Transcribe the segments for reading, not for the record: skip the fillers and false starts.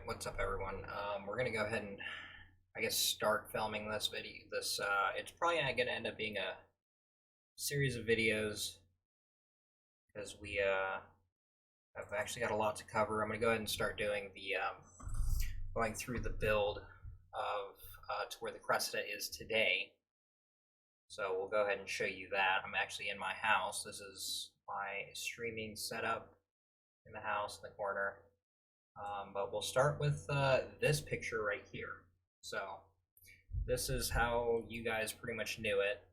What's up, everyone? We're gonna go ahead and, I guess, start filming this video. It's probably gonna end up being a series of videos because we have actually got a lot to cover. I'm gonna go ahead and start doing the going through the build of to where the Cressida is today. So we'll go ahead and show you that. I'm actually in my house. This is my streaming setup in the house in the corner. But we'll start with this picture right here. So this is how you guys pretty much knew it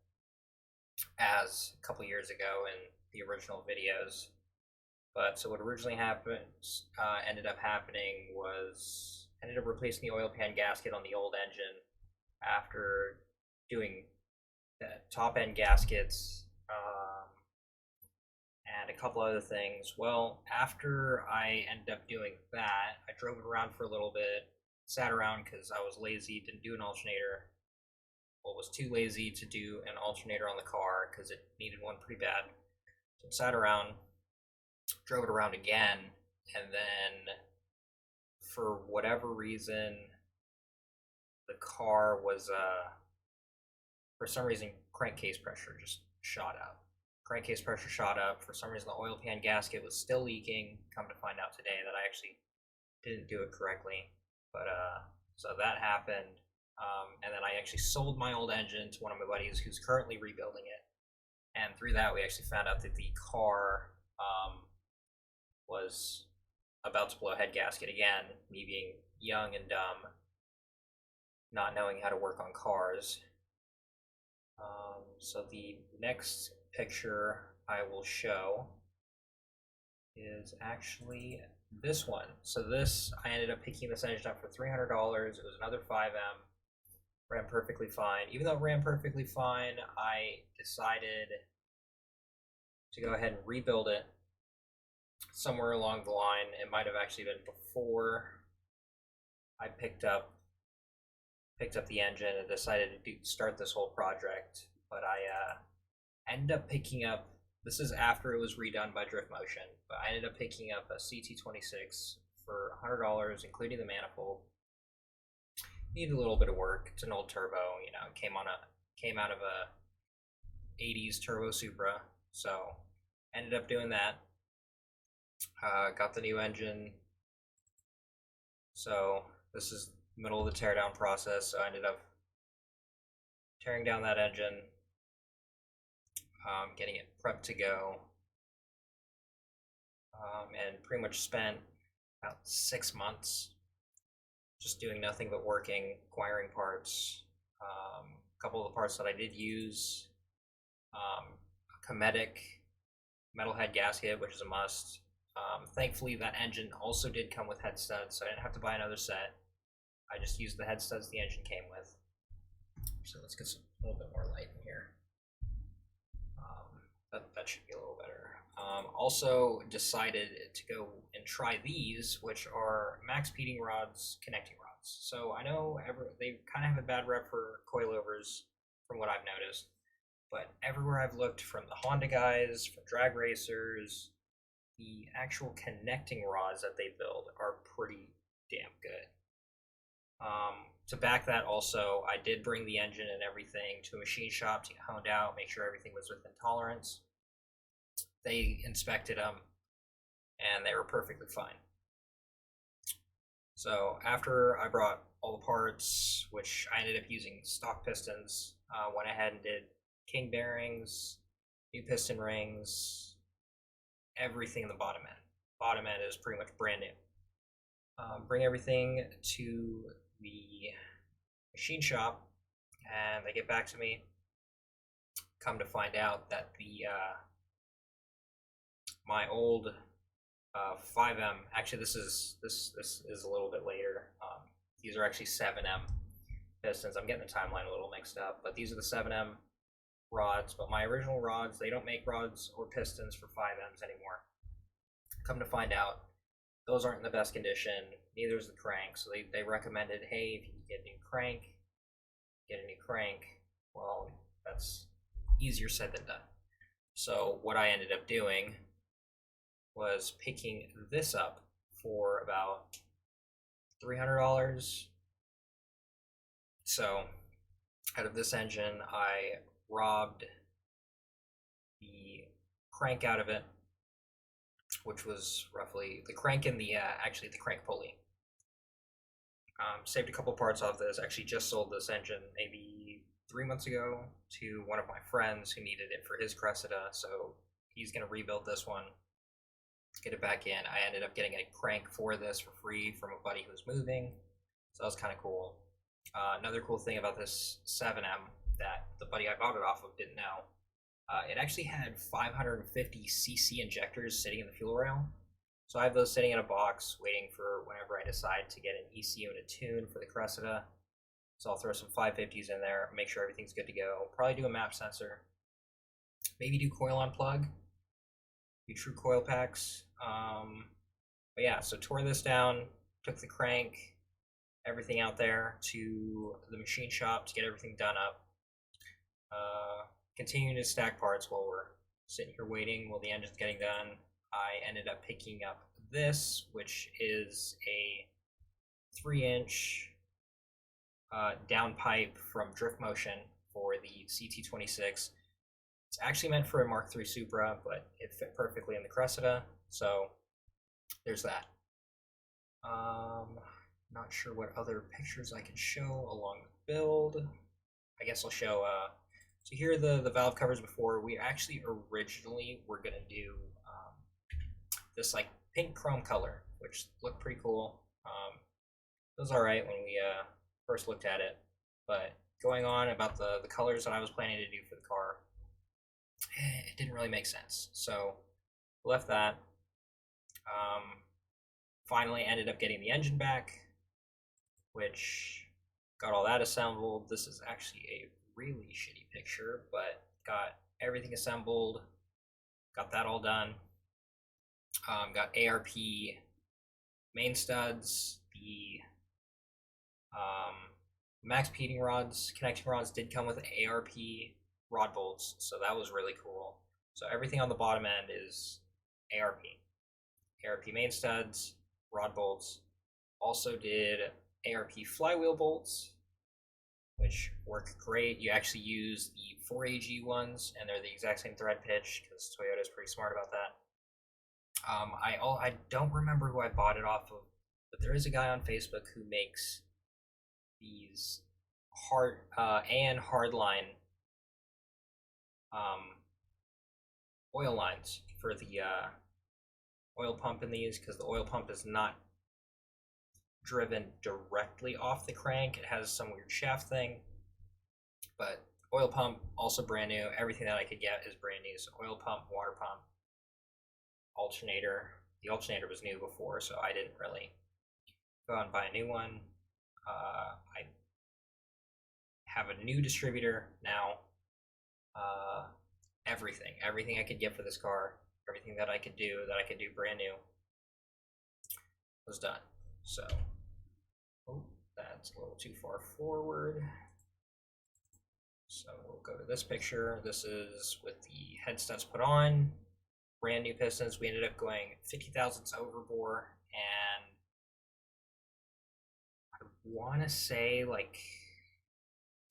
as a couple years ago in the original videos. But so what originally happened, ended up happening was ended up replacing the oil pan gasket on the old engine after doing the top end gaskets and a couple other things. Well, after I ended up doing that, I drove it around for a little bit, sat around because I was lazy, didn't do an alternator. Well, was too lazy to do an alternator on the car because it needed one pretty bad. So I sat around, drove it around again, and then for whatever reason, the car was, for some reason, crankcase pressure just shot up. Crankcase pressure shot up. For some reason, the oil pan gasket was still leaking. Come to find out today that I actually didn't do it correctly. But so that happened, and then I actually sold my old engine to one of my buddies who's currently rebuilding it. And through that, we actually found out that the car was about to blow head gasket again. Me being young and dumb, not knowing how to work on cars. So the next picture I will show is actually this one. So this, I ended up picking this engine up for $300. It was another 5M. Ran perfectly fine. Even though it ran perfectly fine, I decided to go ahead and rebuild it somewhere along the line. It might have actually been before I picked up the engine and decided to start this whole project. But I ended up picking up, this is after it was redone by Drift Motion, but I ended up picking up a CT26 for $100, including the manifold. Needed a little bit of work. It's an old turbo, you know, came out of a 80s turbo Supra, so ended up doing that. Got the new engine. So this is the middle of the teardown process, so I ended up tearing down that engine, getting it prepped to go, and pretty much spent about 6 months just doing nothing but working, acquiring parts. A couple of the parts that I did use, a Cometic metal head gasket, which is a must. Thankfully, that engine also did come with head studs, so I didn't have to buy another set. I just used the head studs the engine came with. So let's get a little bit more light in here. That should be a little better. Also decided to go and try these, which are max peating rods, connecting rods. So I know they kind of have a bad rep for coilovers from what I've noticed, but everywhere I've looked, from the Honda guys, from drag racers, the actual connecting rods that they build are pretty damn good. To back that also, I did bring the engine and everything to a machine shop to get honed out, make sure everything was within tolerance. They inspected them, and they were perfectly fine. So after I brought all the parts, which I ended up using stock pistons, went ahead and did king bearings, new piston rings, everything in the bottom end. Bottom end is pretty much brand new. Bring everything to the machine shop, and they get back to me. Come to find out that the my old 5M, actually this is a little bit later. These are actually 7M pistons. I'm getting the timeline a little mixed up, but these are the 7M rods. But my original rods, they don't make rods or pistons for 5Ms anymore. Come to find out, those aren't in the best condition. Neither is the crank. So they recommended, hey, if you can get a new crank, get a new crank. Well, that's easier said than done. So what I ended up doing was picking this up for about $300. So out of this engine, I robbed the crank out of it, which was roughly the crank and the actually the crank pulley. Saved a couple parts off this. Actually, just sold this engine maybe 3 months ago to one of my friends who needed it for his Cressida. So he's gonna rebuild this one, get it back in. I ended up getting a crank for this for free from a buddy who was moving, so that was kind of cool. Another cool thing about this 7M that the buddy I bought it off of didn't know, it actually had 550cc injectors sitting in the fuel rail. So I have those sitting in a box waiting for whenever I decide to get an ECU and a tune for the Cressida. So I'll throw some 550s in there, make sure everything's good to go. Probably do a map sensor. Maybe do coil on plug. Do true coil packs. But yeah, so tore this down, took the crank, everything out there to the machine shop to get everything done up. Continuing to stack parts while we're sitting here waiting while the engine's getting done. I ended up picking up this, which is a 3-inch down pipe from Drift Motion for the CT26. It's actually meant for a Mark III Supra, but it fit perfectly in the Cressida, so there's that. Not sure what other pictures I can show along the build. I guess I'll show, so here are the valve covers before. We actually originally were gonna do this like pink chrome color, which looked pretty cool. It was alright when we first looked at it, but going on about the colors that I was planning to do for the car, it didn't really make sense. So left that. Finally ended up getting the engine back, which got all that assembled. This is actually a really shitty picture, but got everything assembled, got that all done. Got ARP main studs, the max heating rods, connecting rods did come with ARP rod bolts, so that was really cool. So everything on the bottom end is ARP. ARP main studs, rod bolts. Also did ARP flywheel bolts, which work great. You actually use the 4AG ones, and they're the exact same thread pitch because Toyota's pretty smart about that. I don't remember who I bought it off of, but there is a guy on Facebook who makes these hardline oil lines for the oil pump in these, because the oil pump is not driven directly off the crank. It has some weird shaft thing, but oil pump also brand new. Everything that I could get is brand new. So oil pump, water pump, alternator. The alternator was new before, so I didn't really go out and buy a new one. I have a new distributor now. Everything I could get for this car, everything that I could do brand new, was done. So, oh, that's a little too far forward. So we'll go to this picture. This is with the head studs put on, brand new pistons. We ended up going 50 thousandths overbore, and I want to say like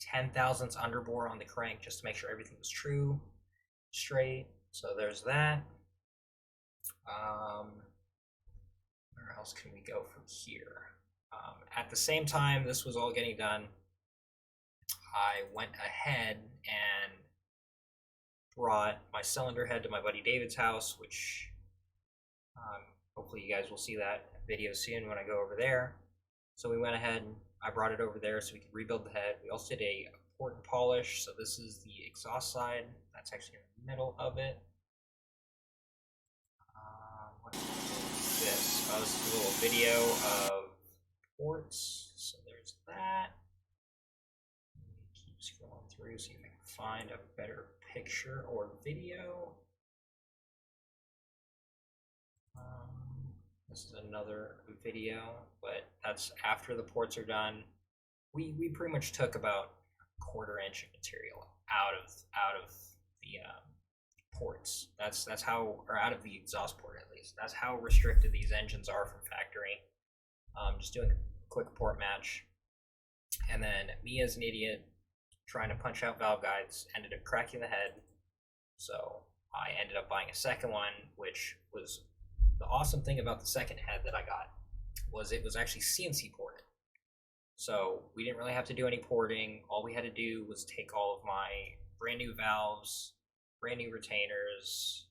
10 thousandths underbore on the crank just to make sure everything was true, straight. So there's that. Where else can we go from here? At the same time this was all getting done, I went ahead and brought my cylinder head to my buddy David's house, which hopefully you guys will see that video soon when I go over there. So we went ahead and I brought it over there so we could rebuild the head. We also did a port and polish. So this is the exhaust side. That's actually in the middle of it. What is this? Oh, this is a little video of ports. So there's that. Keep scrolling through, see if I can find a better picture or video. This is another video, but that's after the ports are done. We pretty much took about a 1/4 inch of material out of the ports. That's how, or out of the exhaust port at least. That's how restricted these engines are from factory. Just doing quick port match. And then me as an idiot trying to punch out valve guides ended up cracking the head. So I ended up buying a second one, which was the awesome thing about the second head that I got was it was actually CNC ported. So we didn't really have to do any porting. All we had to do was take all of my brand new valves, brand new retainers,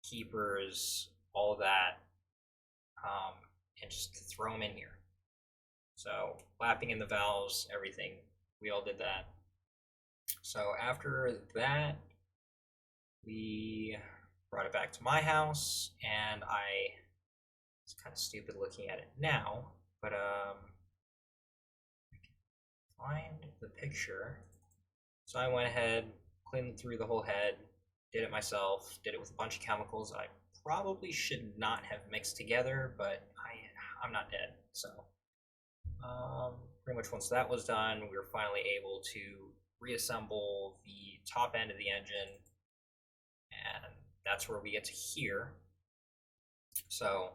keepers, all of that, and just throw them in here. So lapping in the valves, everything, we all did that. So after that, we brought it back to my house, and it's kind of stupid looking at it now, but I can find the picture. So I went ahead, cleaned through the whole head, did it myself, did it with a bunch of chemicals I probably should not have mixed together, but I'm not dead. So pretty much once that was done, we were finally able to reassemble the top end of the engine, and that's where we get to here. So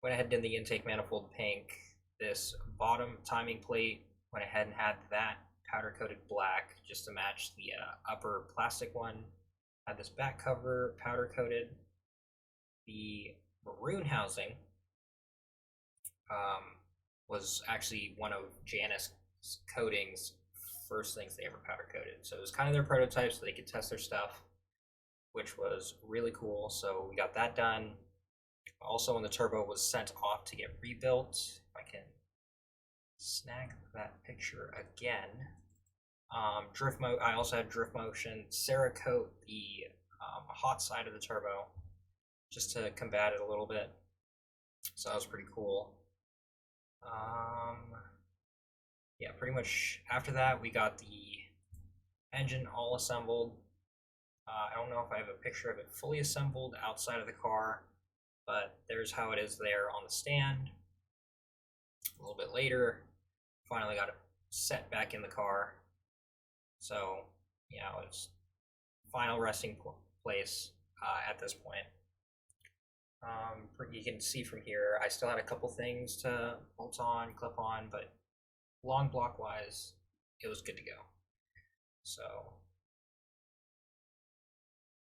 went ahead and did the intake manifold pink. This bottom timing plate, went ahead and had that powder coated black just to match the upper plastic one. Had this back cover powder coated. The maroon housing was actually one of Janus Coating's first things they ever powder coated. So it was kind of their prototype so they could test their stuff, which was really cool. So we got that done. Also, when the turbo was sent off to get rebuilt, if I can snag that picture again. I also had drift motion, Cerakote the hot side of the turbo just to combat it a little bit. So that was pretty cool. Yeah, pretty much after that we got the engine all assembled. I don't know if I have a picture of it fully assembled outside of the car, but there's how it is there on the stand. A little bit later, finally got it set back in the car. So, you know, it's final resting place at this point. You can see from here, I still had a couple things to bolt on, clip on, but long block wise, it was good to go. So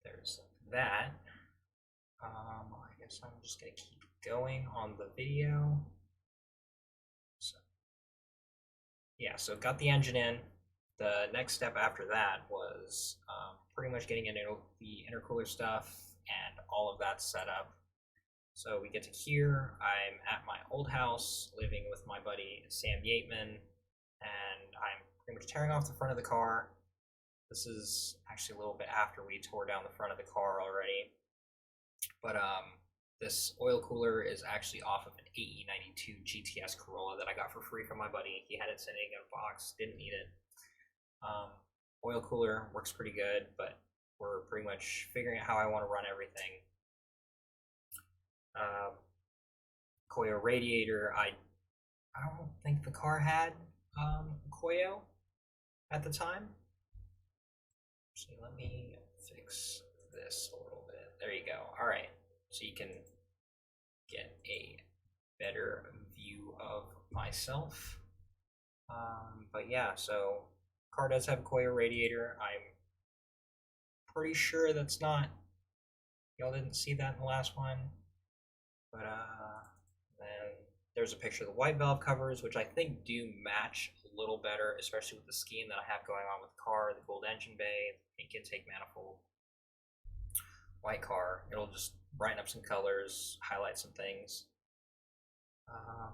there's that. I guess I'm just gonna keep going on the video. So yeah, so got the engine in. The next step after that was pretty much getting into the intercooler stuff and all of that set up. So we get to here. I'm at my old house living with my buddy Sam Yateman, and I'm pretty much tearing off the front of the car. This is actually a little bit after we tore down the front of the car already. But this oil cooler is actually off of an AE92 GTS Corolla that I got for free from my buddy. He had it sitting in a box, didn't need it. Oil cooler works pretty good, but we're pretty much figuring out how I want to run everything. Koyo radiator, I don't think the car had Koyo at the time. Actually, let me fix this a little bit. There you go. All right, so you can get a better view of myself. But yeah, so car does have a Koyo radiator. I'm pretty sure that's not, y'all didn't see that in the last one. But then there's a picture of the white valve covers, which I think do match a little better, especially with the scheme that I have going on with the car, the gold engine bay, the pink intake manifold, white car. It'll just brighten up some colors, highlight some things.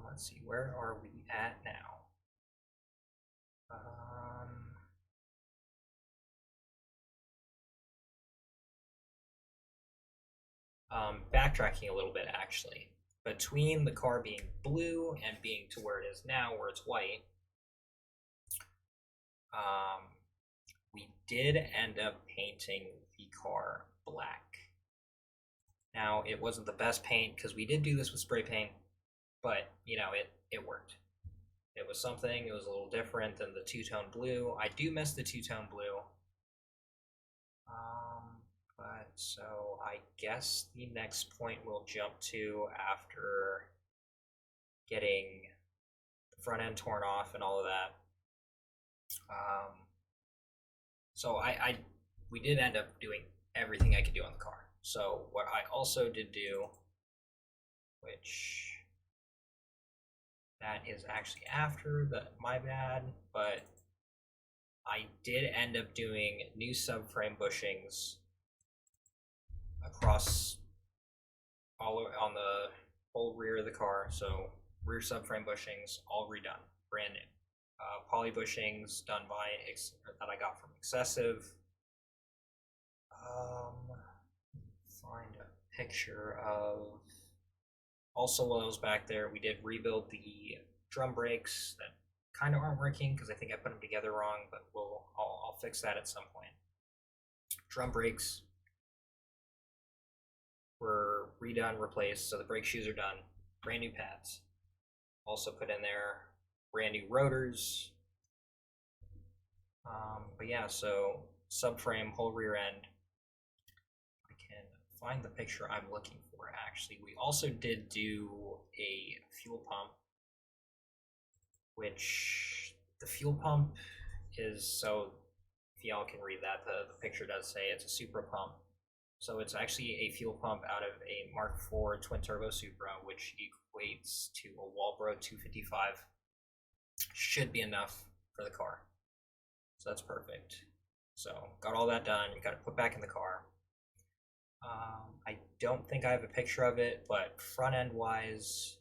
Let's see, where are we at now? Backtracking a little bit actually. Between the car being blue and being to where it is now, where it's white, we did end up painting the car black. Now, it wasn't the best paint because we did do this with spray paint, but you know, it worked. It was something, it was a little different than the two-tone blue. I do miss the two-tone blue. But so I guess the next point we'll jump to after getting the front end torn off and all of that. So we did end up doing everything I could do on the car. So what I also did do, which that is actually after my bad, but I did end up doing new subframe bushings across all on the whole rear of the car. So rear subframe bushings all redone, brand new. Poly bushings done by that I got from Excessive. Find a picture of. Also, while I was back there, we did rebuild the drum brakes that kind of aren't working because I think I put them together wrong, but I'll fix that at some point. Drum brakes were redone, replaced, so the brake shoes are done. Brand new pads. Also put in there brand new rotors. But yeah, so subframe, whole rear end. I can find the picture I'm looking for, actually. We also did do a fuel pump, which the fuel pump is, so if y'all can read that, the picture does say it's a Supra pump. So it's actually a fuel pump out of a Mark IV twin turbo Supra, which equates to a Walbro 255. Should be enough for the car. So that's perfect. So got all that done, got it put back in the car. I don't think I have a picture of it, but front end wise,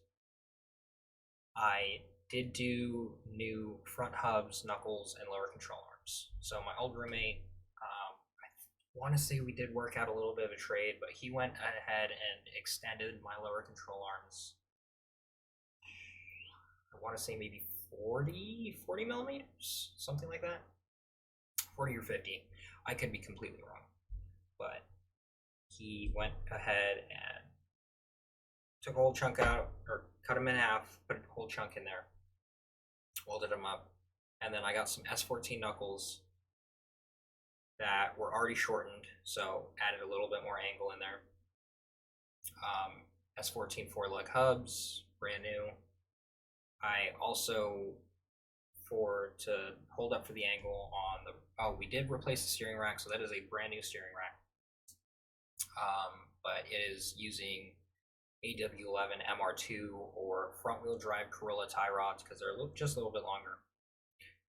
I did do new front hubs, knuckles, and lower control arms. So my old roommate, I want to say we did work out a little bit of a trade, but he went ahead and extended my lower control arms. I want to say maybe 40 millimeters, something like that. 40 or 50. I could be completely wrong, but he went ahead and took a whole chunk out, or cut them in half, put a whole chunk in there, welded them up, and then I got some S14 knuckles that were already shortened, so added a little bit more angle in there. S14 4-lug hubs, brand new. I also, to hold up for the angle on the, we did replace the steering rack, so that is a brand new steering rack. But it is using AW11 MR2 or front wheel drive Corolla tie rods because they're just a little bit longer.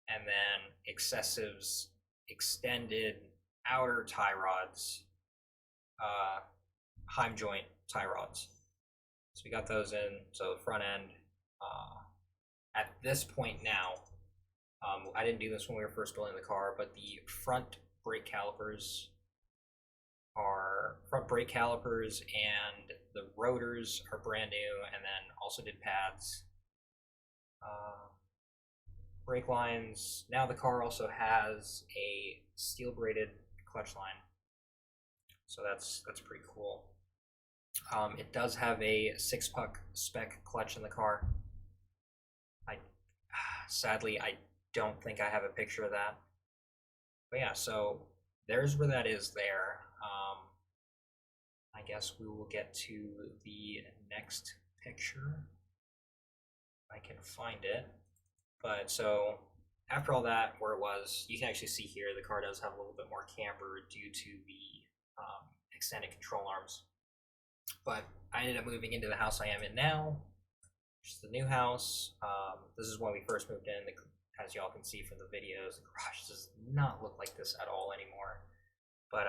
And then Excessive's extended outer tie rods, Heim joint tie rods. So we got those in. So the front end, at this point now, I didn't do this when we were first building the car, but the front brake calipers and the rotors are brand new, and then also did pads. Brake lines. Now the car also has a steel braided clutch line, so that's pretty cool. It does have a 6-puck spec clutch in the car. Sadly, I don't think I have a picture of that. But yeah, so there's where that is there. I guess we will get to the next picture. I can find it. But so after all that, where it was, you can actually see here the car does have a little bit more camber due to the extended control arms. But I ended up moving into the house I am in now, which is the new house. This is when we first moved in. As y'all can see from the videos, the garage does not look like this at all anymore. But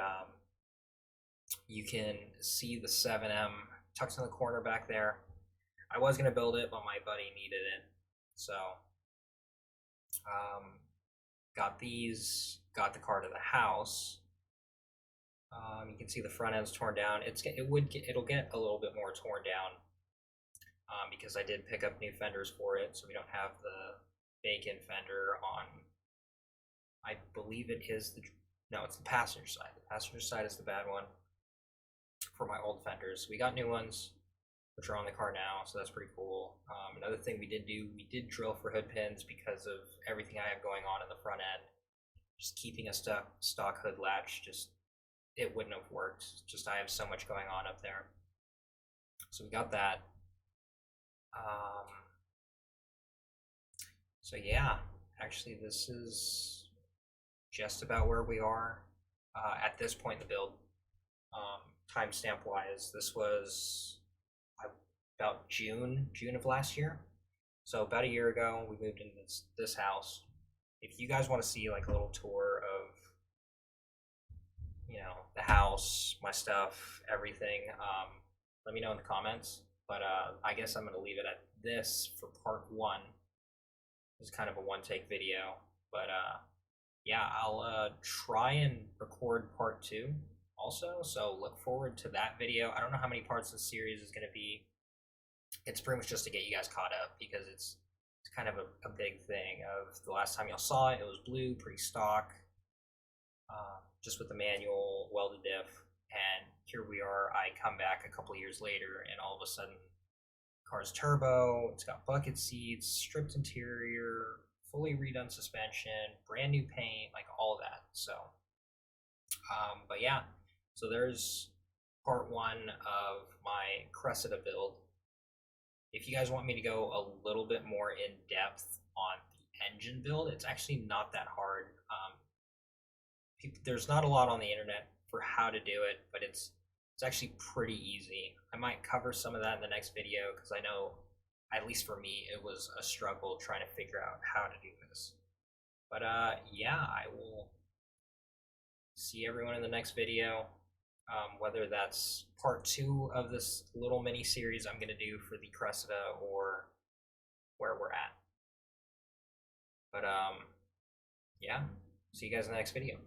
you can see the 7M tucked in the corner back there. I was going to build it, but my buddy needed it. So got the car to the house. You can see the front end's torn down. It'll get a little bit more torn down because I did pick up new fenders for it, so we don't have the bacon fender on. I believe it is it's the passenger side. The passenger side is the bad one for my old fenders. We got new ones, which are on the car now, so that's pretty cool. Another thing we did drill for hood pins because of everything I have going on in the front end. Just keeping a stock hood latch, it wouldn't have worked. Just I have so much going on up there. So we got that. So yeah, actually this is just about where we are at this point in the build. Timestamp wise, this was about June of last year. So about a year ago, we moved into this house. If you guys want to see like a little tour of the house, my stuff, everything, let me know in the comments. But I guess I'm gonna leave it at this for part one. It's kind of a one take video, but yeah, I'll try and record part two also. So look forward to that video. I don't know how many parts this series is gonna be. It's pretty much just to get you guys caught up because it's kind of a big thing. Of the last time y'all saw it, it was blue, pretty stock, just with the manual welded diff, and here we are. I come back a couple years later, and all of a sudden, car's turbo. It's got bucket seats, stripped interior, fully redone suspension, brand new paint, like all of that. So, but yeah, so there's part one of my Cressida build. If you guys want me to go a little bit more in depth on the engine build, it's actually not that hard. There's not a lot on the internet for how to do it, but it's actually pretty easy. I might cover some of that in the next video because I know, at least for me, it was a struggle trying to figure out how to do this. But yeah, I will see everyone in the next video. Whether that's part two of this little mini series I'm going to do for the Cressida or where we're at. But yeah, see you guys in the next video.